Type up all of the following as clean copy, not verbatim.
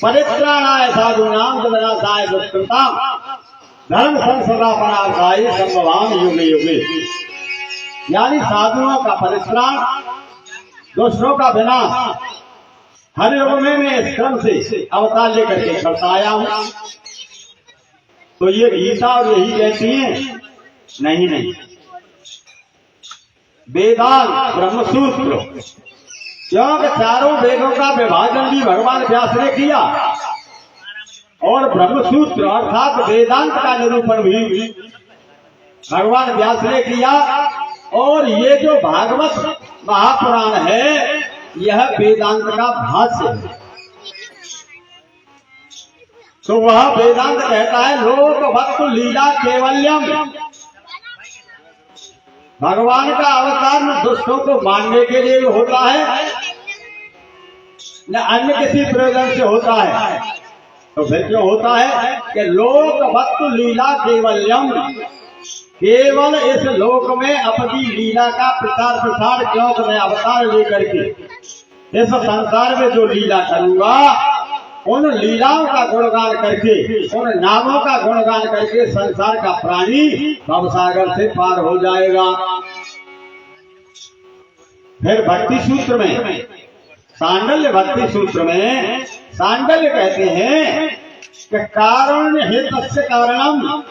परित्राणाय साधूनां विनाशाय दुष्कृतां धर्म संसदापनार्थाय संभवामि युगे युगे। यानी साधुओं का परित्राण, दुष्टों का विनाश हर युग में मैं इस क्रम से अवतार लेकर के करता आया हूं। तो ये गीता और यही कहती है? नहीं नहीं, वेदांत ब्रह्मसूत्र, क्योंकि चारों वेदों का विभाजन भी भगवान व्यास ने किया और ब्रह्मसूत्र अर्थात वेदांत का निरूपण भी भगवान व्यास ने किया। और ये जो भागवत महापुराण है यह वेदांत का भाष्य है। तो वह वेदांत कहता है लोक भक्त लीला केवल्यम। भगवान का अवतार न दुष्टों को मारने के लिए होता है न अन्य किसी प्रयोजन से होता है। तो फिर क्यों होता है कि लोक भक्त लीला केवल्यम, केवल इस लोक में अपनी लीला का प्रचार प्रसार, क्योंकि मैं अवतार लेकर के इस संसार में जो लीला करूंगा उन लीलाओं का गुणगान करके, उन नामों का गुणगान करके संसार का प्राणी भवसागर से पार हो जाएगा। फिर भक्ति सूत्र में, सांडल्य भक्ति सूत्र में सांडल्य कहते हैं कि कारण हेतस्य कारणम।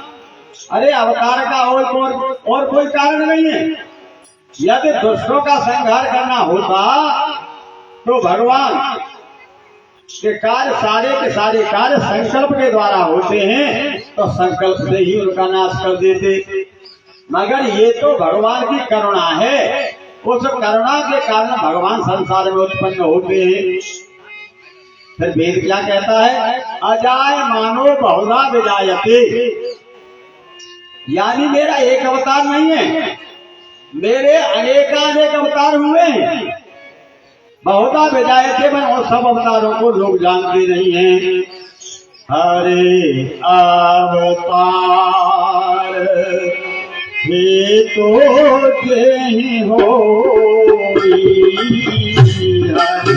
अरे अवतार का और कोई कारण नहीं है। यदि दुष्टों का संहार करना होता तो भगवान के कार्य, सारे के सारे कार्य संकल्प के द्वारा होते हैं, तो संकल्प से ही उनका नाश कर देते। मगर ये तो भगवान की करुणा है, उस करुणा के कारण भगवान संसार में उत्पन्न होते हैं। फिर वेद क्या कहता है? अजाय मानो बहुधा विजायते। यानी मेरा एक अवतार नहीं है, मेरे अनेकानेक अवतार हुए हैं। बहुधा विजायते मैं और सब अवतारों को लोग जानते नहीं हैं। हरे अवतार हे तो ही हो, हरे अवतार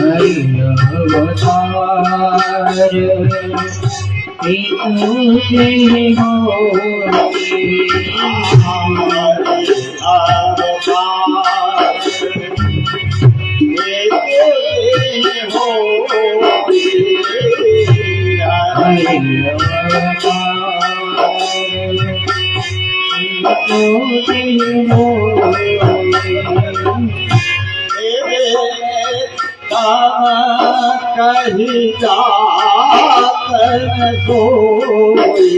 हे कही जात सोई।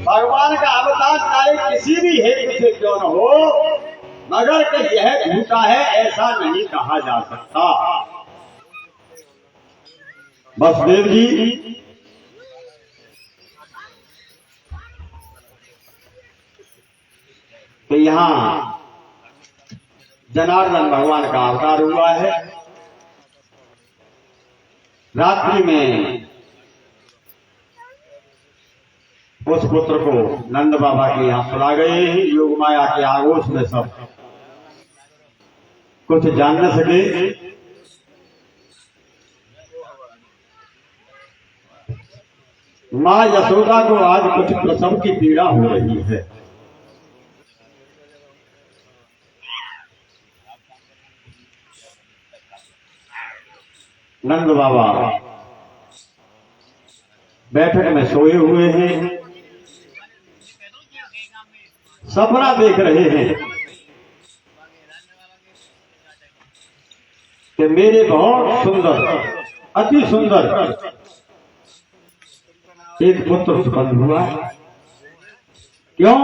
भगवान का अवतार चाहे किसी भी हेतु से क्यों न हो, मगर कि यह झूठा है ऐसा नहीं कहा जा सकता। वसुदेव जी तो यहाँ जनार्दन भगवान का अवतार हुआ है। रात्रि में उस पुत्र को नंद बाबा के यहाँ सुला गए हैं। योग माया के आगोश में सब कुछ जान न सके। माँ यशोदा को आज कुछ प्रसव की पीड़ा हो रही है। नंद बाबा बैठक में सोए हुए हैं, सपना देख रहे हैं कि मेरे बहुत सुंदर, अति सुंदर एक पुत्र उत्पन्न हुआ। क्यों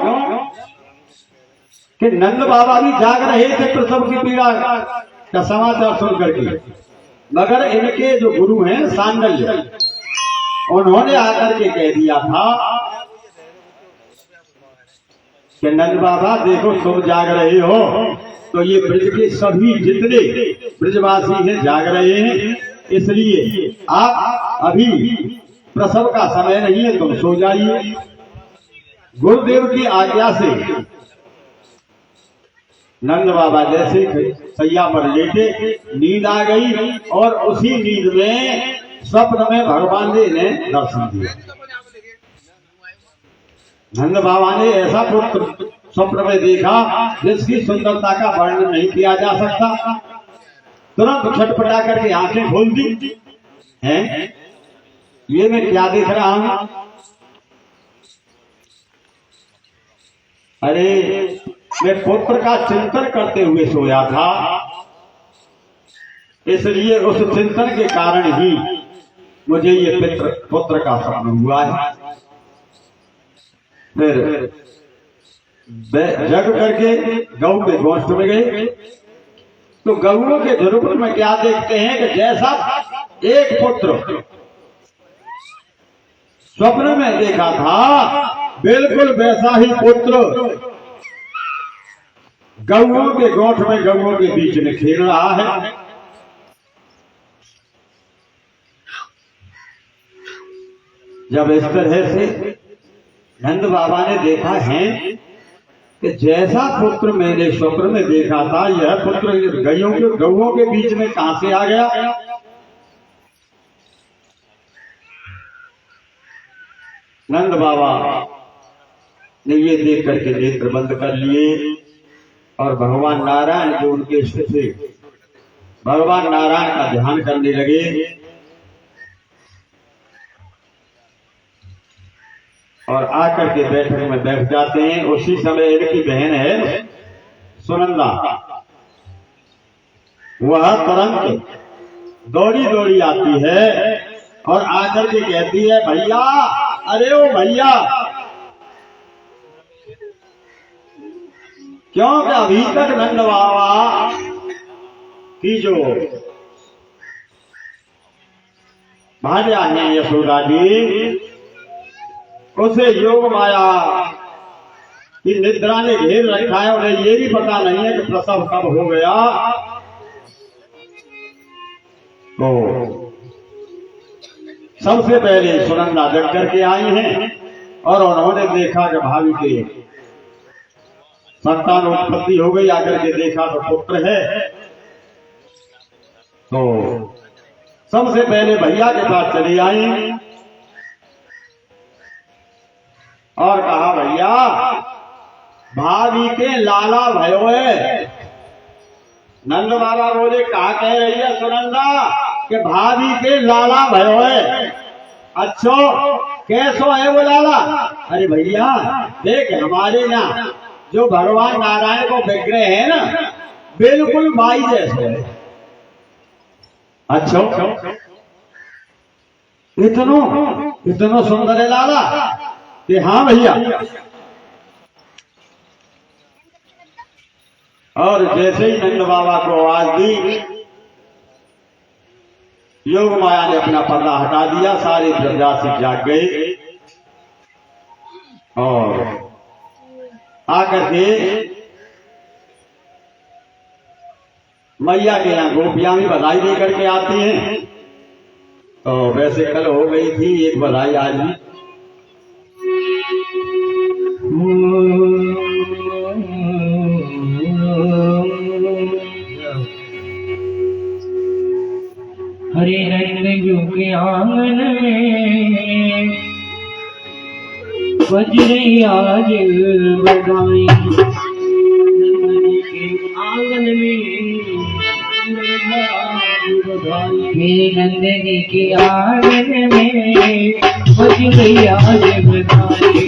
कि नंद बाबा भी जाग रहे थे प्रसव की पीड़ा का समाचार सुन करके, मगर इनके जो गुरु हैं सांडल्य, उन्होंने आकर के कह दिया था कि नंद बाबा देखो तुम जाग रहे हो तो ये ब्रज के सभी जितने ब्रजवासी हैं जाग रहे हैं, इसलिए आप अभी प्रसव का समय नहीं है, तुम सो जाइए। गुरुदेव की आज्ञा से नंद बाबा जैसे सैया पर लेटे नींद आ गई और उसी नींद में स्वप्न में भगवान जी ने दर्शन दिया। नंद बाबा ने ऐसा पुत्र स्वप्न में देखा जिसकी सुंदरता का वर्णन नहीं किया जा सकता। तुरंत छटपटा करके आंखें खोल दी। हैं ये मैं क्या देख रहा हूं? अरे मैं पुत्र का चिंतन करते हुए सोया था, इसलिए उस चिंतन के कारण ही मुझे ये पुत्र का स्वप्न हुआ है। फिर जग करके गऊ के गोष्ठ में गए तो गऊओं के झुरमुट में क्या देखते हैं कि जैसा एक पुत्र स्वप्न में देखा था बिल्कुल वैसा ही पुत्र गऊओं के गोठ में गऊओं के बीच में खेल रहा है। जब इस तरह से नंद बाबा ने देखा है कि जैसा पुत्र मैंने स्वप्न में देखा था यह पुत्र गऊओं के बीच में कहां से आ गया? नंद बाबा ने ये देख करके नेत्र बंद कर लिए और भगवान नारायण जो उनके इष्ट थे भगवान नारायण का ध्यान करने लगे। और आकर के बैठक में बैठ जाते हैं। उसी समय इनकी बहन है सुनंदा, वह तुरंत दौड़ी दौड़ी आती है और आकर के कहती है भैया, अरे ओ भैया, क्योंकि अभी तक नंद बाबा की जो भार्या है यशोदा जी उसे योग माया की निद्रा ने घेर रखा है। उन्हें ये भी पता नहीं है कि प्रसव कब हो गया। तो सबसे पहले सुनंदा जग करके आई हैं और उन्होंने देखा कि भाभी के संतान उत्पत्ति हो गई। आकर के देखा तो पुत्र है। तो सबसे पहले भैया के पास चली आई और कहा भैया भाभी के लाला भयो है। नंद बाबा बोले कहा कह रही है सुनंदा कि भाभी के लाला भयो है। अच्छा कैसो है वो लाला? अरे भैया देख हमारे यहाँ जो भगवान नारायण को विग्रह है ना बिल्कुल माई जैसे है। अच्छा इतनो सुंदर है लाला कि हाँ भैया। और जैसे ही नंद बाबा को आवाज दी योग माया ने अपना पर्दा हटा दिया। सारे ब्रजवासी जाग गए और आकर के मैया के यहाँ गोपियां भी बधाई दे करके आती हैं। तो वैसे कल हो गई थी एक बधाई आज भी। हरे नंद के आंगन में बज रही आज बधाई। नंद के आंगन में मेरे नंदनी के आंगन में बज रही आज बधाई।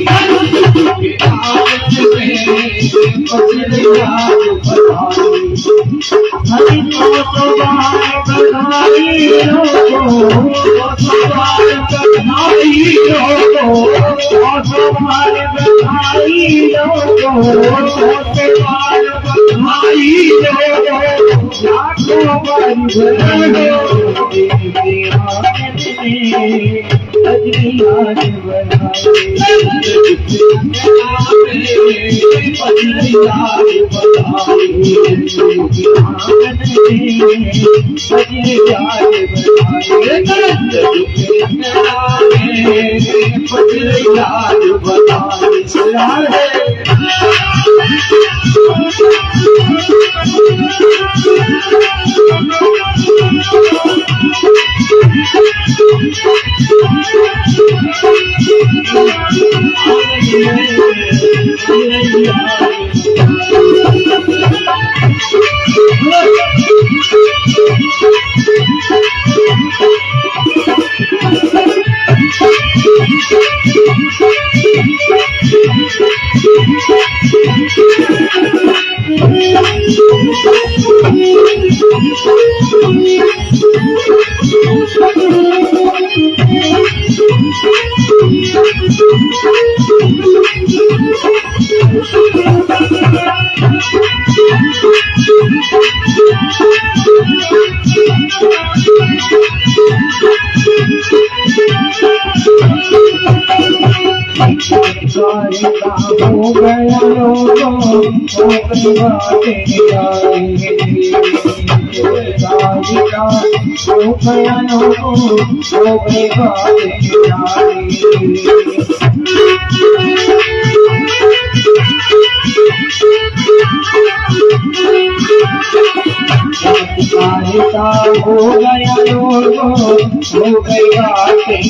हरि तो बार बधाई लोगो, बार बधाई लोगो, बार बधाई लोगो, बार बधाई भाई लाखों बार बजरी आज हो गया भाई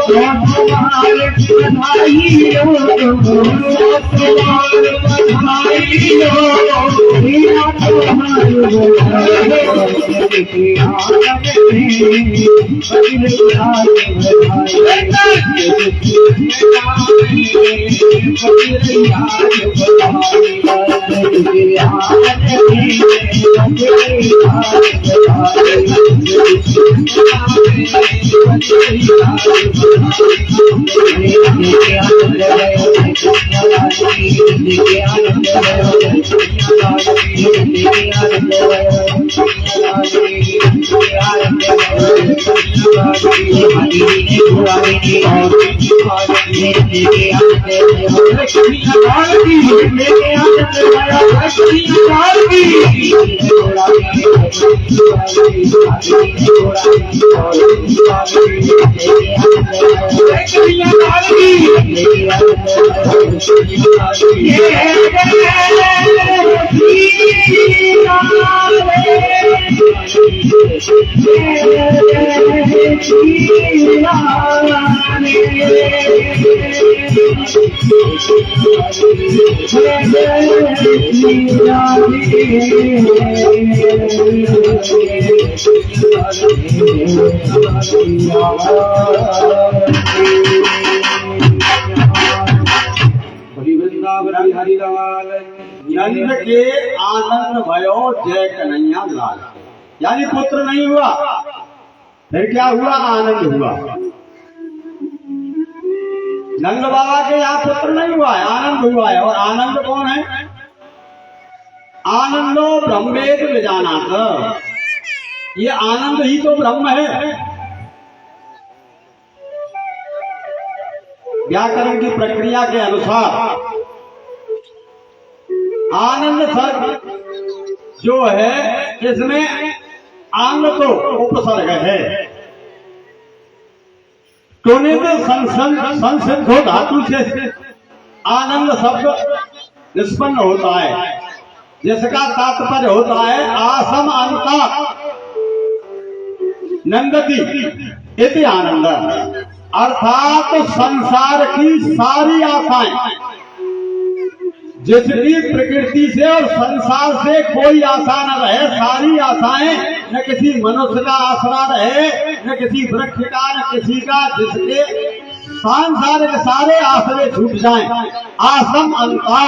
तुम्हारे बधाई हो, तुम्हारे बधाई हो, मीरा तुम्हारे बधाई हो, के आनंद में बदले आए बधाई, के आनंद में बदले आए बधाई, के आनंद में बदले आए नंद के आनंद भयो जय कन्हैया लाल। यानी पुत्र नहीं हुआ, फिर क्या हुआ? आनंद हुआ। नंद बाबा के यहाँ पुत्र नहीं हुआ है, आनंद हुआ है। और आनंद कौन है? आनंदो ब्रह्मेद विजानात। ये आनंद ही तो ब्रह्म है। व्याकरण की प्रक्रिया के अनुसार आनंद शब्द जो है इसमें आंग तो उपसर्ग है, टोनित संसिद्ध धातु से आनंद शब्द निष्पन्न होता है, जिसका तात्पर्य होता है आसम अंता नंदती इति आनंद। अर्थात संसार की सारी आशाएं, जिसकी प्रकृति से और संसार से कोई आशा न रहे, सारी आशाएं, न किसी मनुष्य का आसरा रहे, न किसी वृक्ष का, न किसी का, जिसके संसार के सारे आसरे छूट जाएं। आसम अंता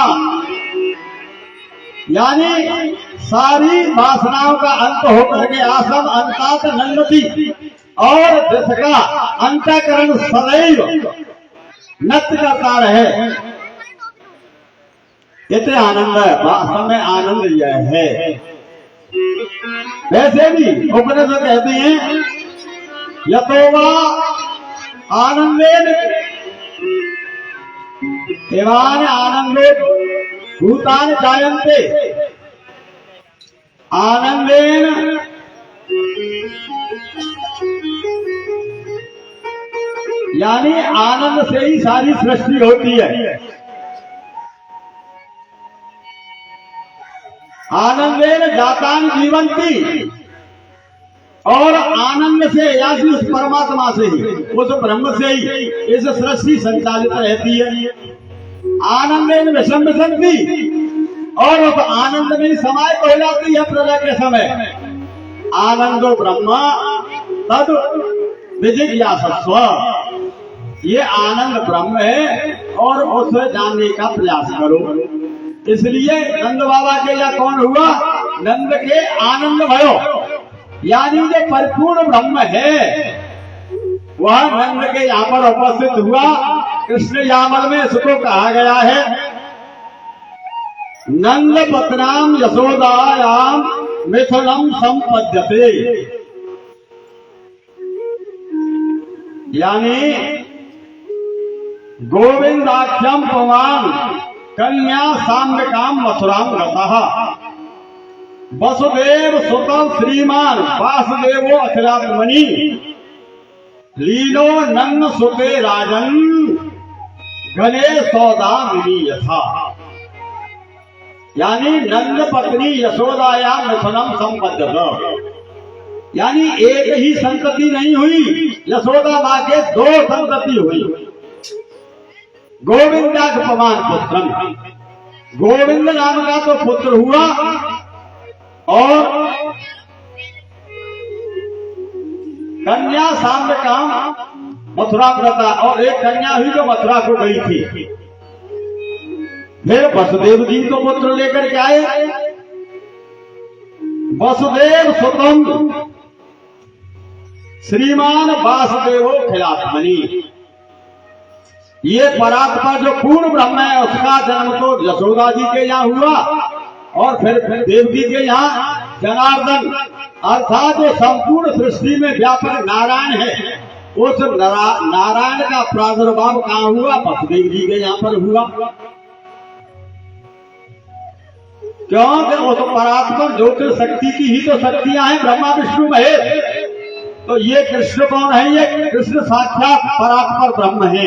यानी सारी वासनाओं का अंत होकर के आसम अंतात नंदती, और जिसका अंतःकरण सदैव नृत्य करता रहे, इतने आनंद है। वास्तव में आनंद यह है। वैसे भी उपनिषद कहते हैं यतोवा आनंदेन एवान आनंदो भूतानि जायन्ते। आनंदेन यानी आनंद से ही सारी सृष्टि होती है। आनंदेन जातान जीवंती, और आनंद से यानी उस परमात्मा से ही, उस ब्रह्म से ही इस सृष्टि संचालित रहती है। आनंदेन विषम विसंति, और उस आनंद में समाहित हो जाती है प्रलय के समय। आनंदो ब्रह्म तद विजिज्ञासस्व, ये आनंद ब्रह्म है और उसे जानने का प्रयास करो। इसलिए नंद बाबा के यहाँ कौन हुआ? नंद के आनंद भयो, यानी जो परिपूर्ण ब्रह्म है वह नंद के यहाँ पर उपस्थित हुआ। कृष्ण यामल में इसको कहा गया है नंद पत्नाम यशोदायाम मिथुनम संपद्यते, यानी गोविंदाख्यम पवान कन्या साम्यकाम मथुराम गतः वसुदेव सुतम श्रीमान वासुदेवो अखिलात्मनि लीनो नन्न सुते राजन घने सौदामिनी यथा, यानी नंद पत्नी यशोदाया मिथुनम संपद्यत। यानी एक ही संतति नहीं हुई, यशोदा माँ के दो संतति हुई। गोविंदागपमान पुत्रम, गोविंद नाम का तो पुत्र हुआ और कन्या साम्यकाम मथुरा व्रता, और एक कन्या हुई जो मथुरा को गई थी। फिर वसुदेव जी को पुत्र लेकर के आए। वसुदेव सुतम श्रीमान वासुदेवो खिलात्मनि, ये परात्पर जो पूर्ण ब्रह्म है उसका जन्म तो यशोदा जी के यहाँ हुआ और फिर देवकी के यहाँ जनार्दन, अर्थात जो संपूर्ण सृष्टि में व्यापक नारायण है, उस नारायण का प्रादुर्भाव कहाँ हुआ? वसुदेव जी के यहाँ पर हुआ। क्योंकि वो तो परात्पर ज्योतिष शक्ति की ही तो शक्तियां हैं, ब्रह्मा विष्णु महेश। तो ये कृष्ण कौन है? ये कृष्ण साक्षात परात्पर ब्रह्म है।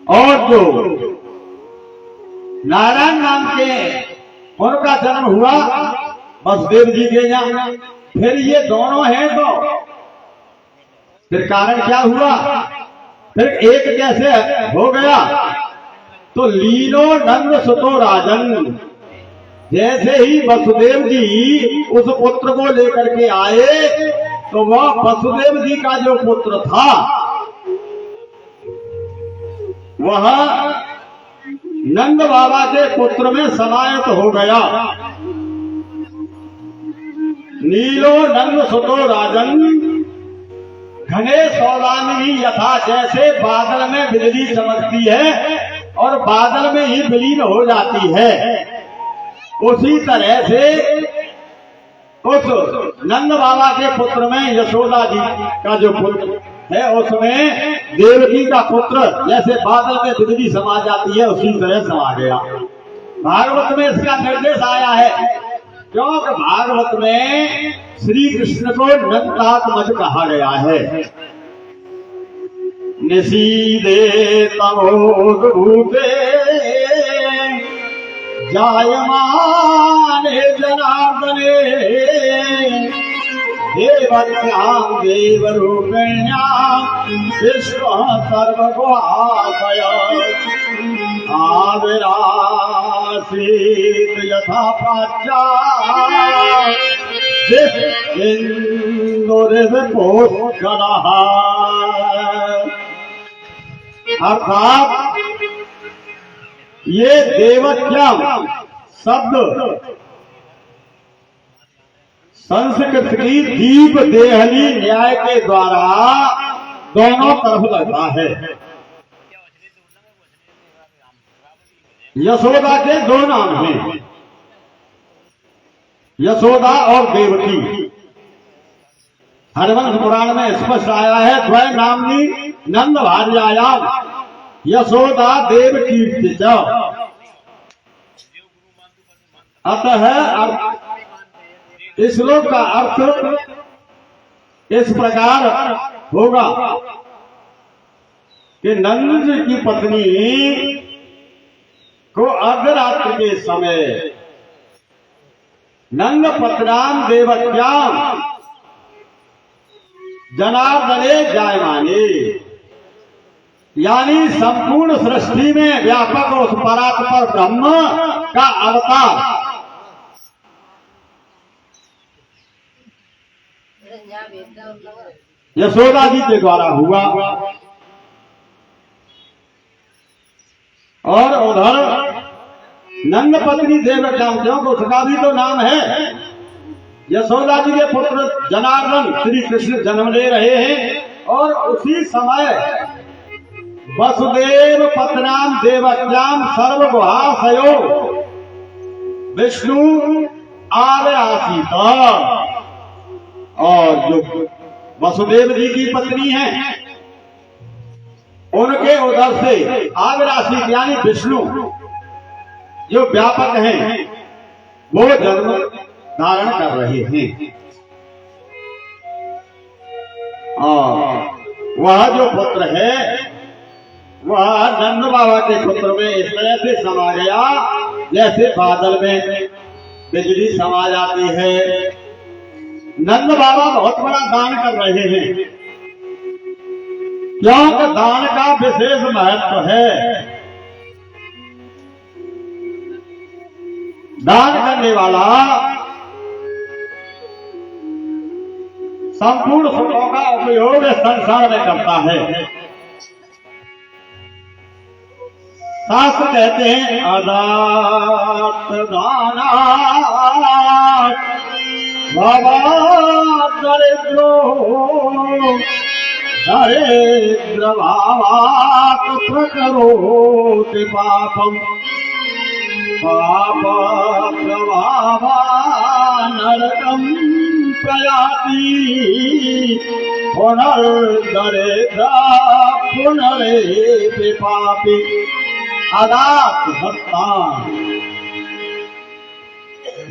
और जो नारायण नाम के उनका जन्म हुआ वसुदेव जी के यहाँ। फिर ये दोनों हैं तो फिर कारण क्या हुआ? फिर एक कैसे हो गया? तो लीनो नंद सुतो राजन, जैसे ही वसुदेव जी उस पुत्र को लेकर के आए तो वह वसुदेव जी का जो पुत्र था वह नंद बाबा के पुत्र में समाहित हो गया। नीलो नंद सुतो राजन घने सौदामिनी, यथा जैसे बादल में बिजली चमकती है और बादल में ही विलीन हो जाती है, उसी तरह से उस नंद बाबा के पुत्र में यशोदा जी का जो पुत्र है उसमें देवकी का पुत्र जैसे बादल में बिजली समा जाती है उसी तरह समा गया। भागवत में इसका निर्देश आया है, क्योंकि भागवत में श्री कृष्ण को नंदात्मज कहा गया है। निशीदे तमोदूते जायमाने जनार्दने देवत्यां देवरूपिण्यां विश्व सर्वगुहाशय आविरासीत यथा प्राच्या इंदुरिपोषणः। अर्थात ये देवत्याम शब्द संस्कृत की दीप देहली न्याय के द्वारा दोनों तरफ लगता है। यशोदा के दो नाम हैं, यशोदा और देवकी। हरिवंश पुराण में स्पष्ट आया है, द्वय नामनी नंद भार्यायाम यशोदा देवकी च। अतः इस श्लोक का अर्थ इस प्रकार होगा कि नंद की पत्नी को अर्धरात्रि के समय नंद पत्राम देवत्याम जनार्दने जायमाने, यानी संपूर्ण सृष्टि में व्यापक उस परात्पर ब्रह्म का अवतार यशोदा जी के द्वारा हुआ। और उधर नंद पत्नी देवत्याम, क्योंकि उसका भी तो नाम है। यशोदा जी के पुत्र जनार्दन श्री कृष्ण जन्म ले रहे हैं और उसी समय वसुदेव पत्नाम देवत्याम सर्वगुहाशयो विष्णु आविरासीत। और जो वसुदेव जी की पत्नी है उनके उधर से आविरासी यानी विष्णु जो व्यापक हैं वो जन्म धारण कर रहे हैं। और वह जो पुत्र है वह नंद बाबा के पुत्र में इस तरह से समा गया जैसे बादल में बिजली समा जाती है नंद बाबा बहुत बड़ा दान कर रहे हैं, क्योंकि दान का विशेष महत्व है। दान करने वाला संपूर्ण सुखों का उपयोग संसार में करता है। शास्त्र कहते हैं अदात दाना बाबा दरिद्रो दरिद्र भावात् प्रकरोति पापम पाप प्रभावा नरकम प्रयाति पुनर्दरिद्रा पुनरेति पापी अदात भक्ता।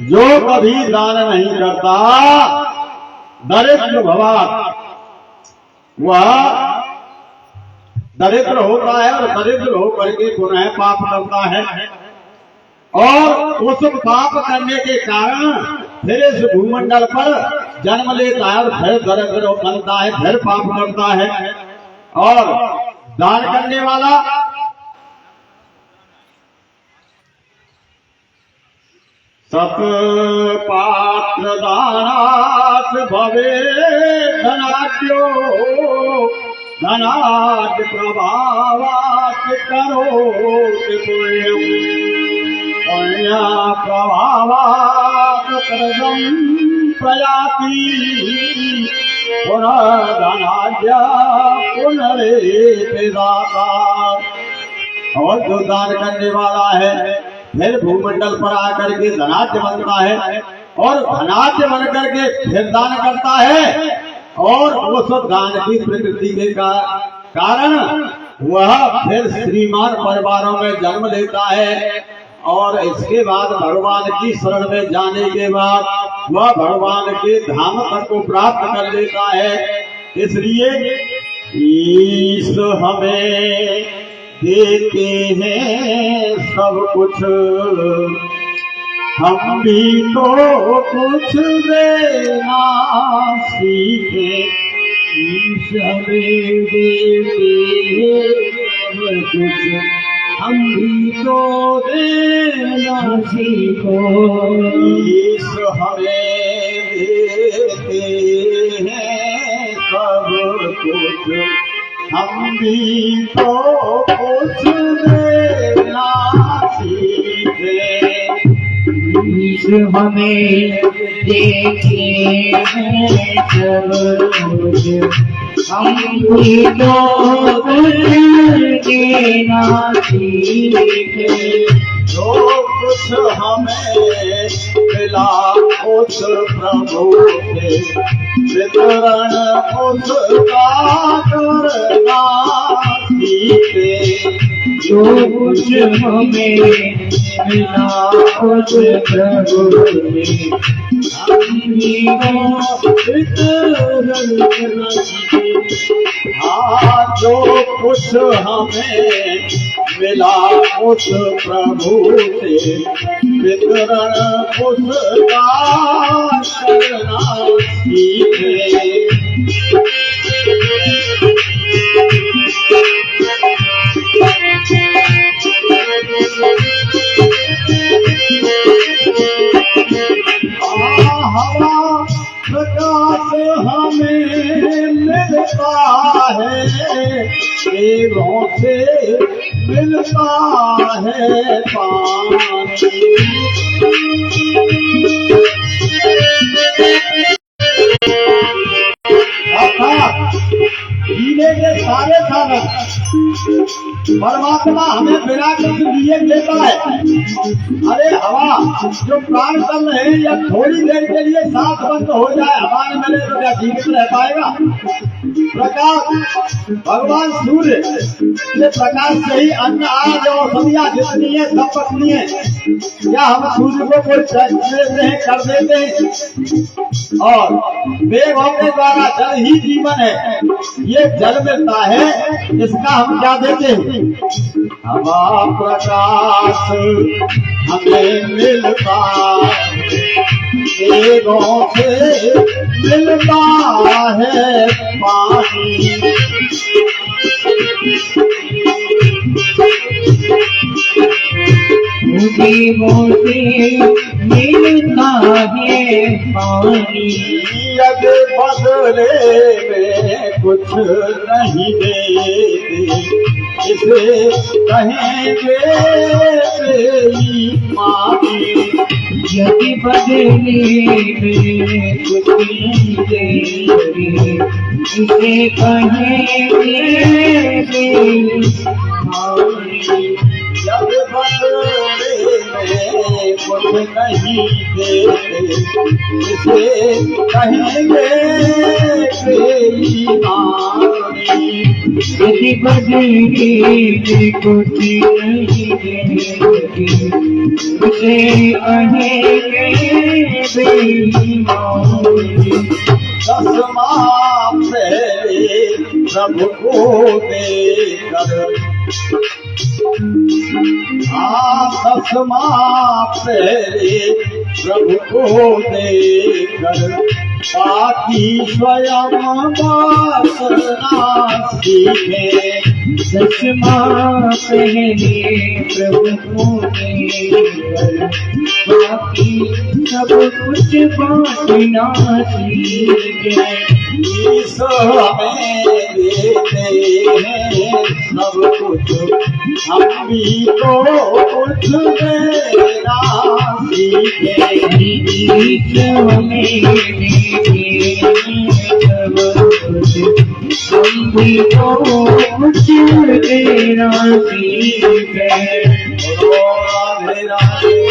जो कभी दान नहीं करता दरिद्र भवात्, वह दरिद्र होता है और दरिद्र होकर के पुनः पाप करता है, और उस पाप करने के कारण फिर इस भूमंडल पर जन्म लेता है और फिर दरिद्र बनता है, फिर पाप करता है। और दान करने वाला सत पात्र दानात् भवे धनाढ्यो धनाढ्य प्रभावात् करोति पुण्यम् पुण्य प्रभावात् कृतं प्रयाति पुनर्धनाढ्य पुनरेति दाता। और जो दान करने वाला है फिर भूमंडल पर आकर के धनाढ्य बनता है, और धनाढ्य बन करके फिर दान करता है, और उस दान की प्रकृति के कारण वह फिर श्रीमान परिवारों में जन्म लेता है, और इसके बाद भगवान की शरण में जाने के बाद वह भगवान के धाम तक को प्राप्त कर लेता है। इसलिए ईश हमें देते हैं सब कुछ, हम भी तो कुछ देना सीखे। ईश हमें देते हैं कुछ, हम भी तो देना सीखो। ईश हमें देते हैं सब कुछ, हम भी तो कुछ देना सीखे। ईश हमें देते हैं सब कुछ, हम भी तो कुछ देना सीखे। जो कुछ हमें मिला उस प्रभु से वितरण उसका करना सीखे। जो कुछ हमें मिला उस प्रभु से हम भी तो वितरण करना सीखे। हाँ, जो कुछ हमें मिला उस प्रभु से वितरण उसका करना सीखे। हवा प्रकाश हमें मिलता है, पेड़ों से मिलता है पानी। जीने के सारे साधन परमात्मा हमें बिना कुछ लिए देता है। अरे हवा जो प्राण चल रहे हैं, या थोड़ी देर के लिए सांस बंद हो जाए, हवा न मिले तो क्या जीवित रह पाएगा? प्रकाश भगवान सूर्य, ये प्रकाश से ही अन्न आज और सदियां जितनी है सब पत्नी है। क्या हम सूर्य को कोई देते हैं, कर देते हैं? और मेघों के द्वारा जल ही जीवन है, ये जल मिलता है, इसका हम क्या देते हैं? हवा प्रकाश हमें मिलता, मेघों से मिलता है पानी। जीवों से मिलता है पानी। यद बदले में कुछ नहीं देते, इसे कहेंगे बेईमानी। यदि बदले में कुछ नहीं देंगे, इसे कहेंगे बेईमानी। जब बदले में कुछ नहीं देते, इसे कहेंगे बेईमानी। यदि बदले में कुछ नहीं देंगे, उसे कहेंगे बेईमानी। दसमा पहले प्रभु को देकर, दसमा पहले प्रभु को देकर, बाकी स्वयं वासना सीखे। दसमा पहले प्रभु को देकर, बाकी सब कुछ बांटना सीखे। ईश्वर हमें देते हैं सब कुछ, हम भी तो कुछ देना सीखे। ईश्वर हमें देते हैं सब कुछ, हम भी तो कुछ देना सीखे। राधे राधे।